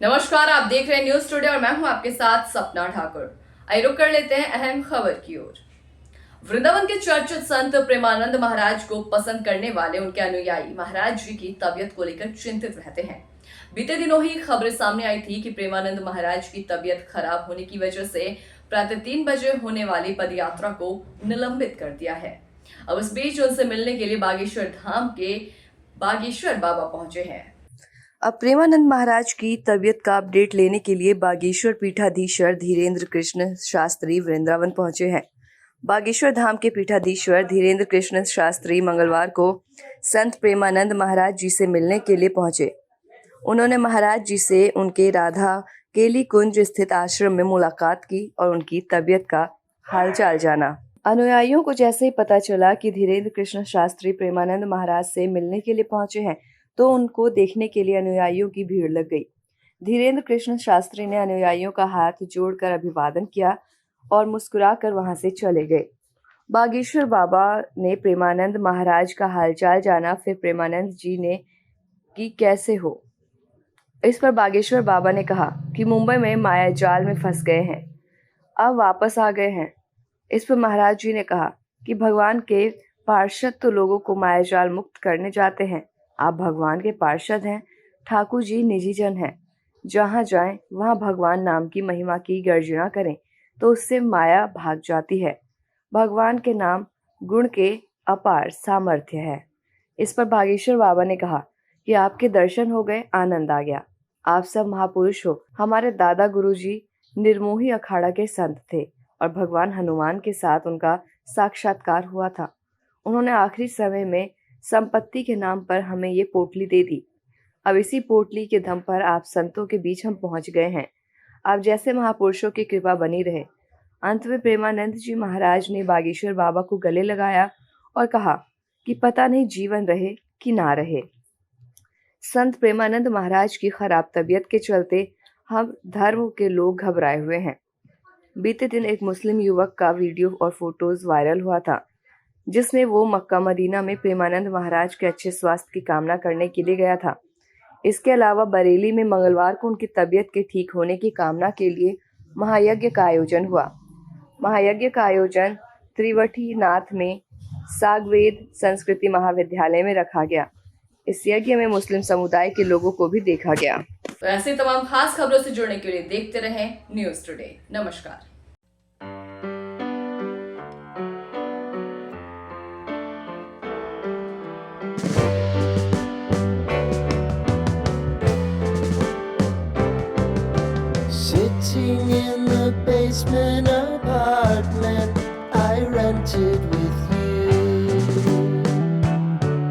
नमस्कार, आप देख रहे हैं न्यूज टुडे और मैं हूं आपके साथ सपना ठाकुर। आइए रुक कर लेते हैं अहम खबर की ओर। वृंदावन के चर्चित संत प्रेमानंद महाराज को पसंद करने वाले उनके अनुयायी महाराज जी की तबीयत को लेकर चिंतित रहते हैं। बीते दिनों ही खबरें सामने आई थी कि प्रेमानंद महाराज की तबीयत खराब होने की वजह से प्रातः 3 बजे होने वाली पदयात्रा को निलंबित कर दिया है। अब इस बीच उनसे मिलने के लिए बागेश्वर धाम के बागेश्वर बाबा पहुंचे हैं। अब प्रेमानंद महाराज की तबीयत का अपडेट लेने के लिए बागेश्वर पीठाधीश्वर धीरेन्द्र कृष्ण शास्त्री वृंदावन पहुंचे हैं। बागेश्वर धाम के पीठाधीश्वर धीरेन्द्र कृष्ण शास्त्री मंगलवार को संत प्रेमानंद महाराज जी से मिलने के लिए पहुंचे। उन्होंने महाराज जी से उनके राधा केली कुंज स्थित आश्रम में मुलाकात की और उनकी तबीयत का हालचाल जाना। अनुयायियों को जैसे ही पता चला कि धीरेन्द्र कृष्ण शास्त्री प्रेमानंद महाराज से मिलने के लिए पहुंचे हैं तो उनको देखने के लिए अनुयायियों की भीड़ लग गई। धीरेन्द्र कृष्ण शास्त्री ने अनुयायियों का हाथ जोड़कर अभिवादन किया और मुस्कुराकर वहां से चले गए। बागेश्वर बाबा ने प्रेमानंद महाराज का हालचाल जाना, फिर प्रेमानंद जी ने कि कैसे हो। इस पर बागेश्वर बाबा ने कहा कि मुंबई में माया जाल में फंस गए हैं, अब वापस आ गए हैं। इस पर महाराज जी ने कहा कि भगवान के पार्षद तो लोगों को माया जाल मुक्त करने जाते हैं, आप भगवान के पार्षद हैं, ठाकुर जी निजी जन हैं। जहाँ जाएं वहाँ भगवान नाम की महिमा की गर्जना करें तो उससे माया भाग जाती है। भगवान के नाम गुण के अपार सामर्थ्य है। इस पर बागेश्वर बाबा ने कहा कि आपके दर्शन हो गए, आनंद आ गया। आप सब महापुरुष हो। हमारे दादा गुरुजी निर्मोही अखाड़ा के संत थे और भगवान हनुमान के साथ उनका साक्षात्कार हुआ था। उन्होंने आखिरी समय में संपत्ति के नाम पर हमें ये पोटली दे दी। अब इसी पोटली के दम पर आप संतों के बीच हम पहुंच गए हैं। आप जैसे महापुरुषों की कृपा बनी रहे। अंत में प्रेमानंद जी महाराज ने बागेश्वर बाबा को गले लगाया और कहा कि पता नहीं जीवन रहे कि ना रहे। संत प्रेमानंद महाराज की खराब तबीयत के चलते हम धर्म के लोग घबराए हुए हैं। बीते दिन एक मुस्लिम युवक का वीडियो और फोटोज वायरल हुआ था जिसमें वो मक्का मदीना में प्रेमानंद महाराज के अच्छे स्वास्थ्य की कामना करने के लिए गया था। इसके अलावा बरेली में मंगलवार को उनकी तबीयत के ठीक होने की कामना के लिए महायज्ञ का आयोजन हुआ। महायज्ञ का आयोजन त्रिवठी नाथ में सागवेद संस्कृति महाविद्यालय में रखा गया। इस यज्ञ में मुस्लिम समुदाय के लोगों को भी देखा गया। तो ऐसे तमाम खास खबरों से जुड़ने के लिए देखते रहें न्यूज टुडे। नमस्कार। Sitting in the basement apartment I rented with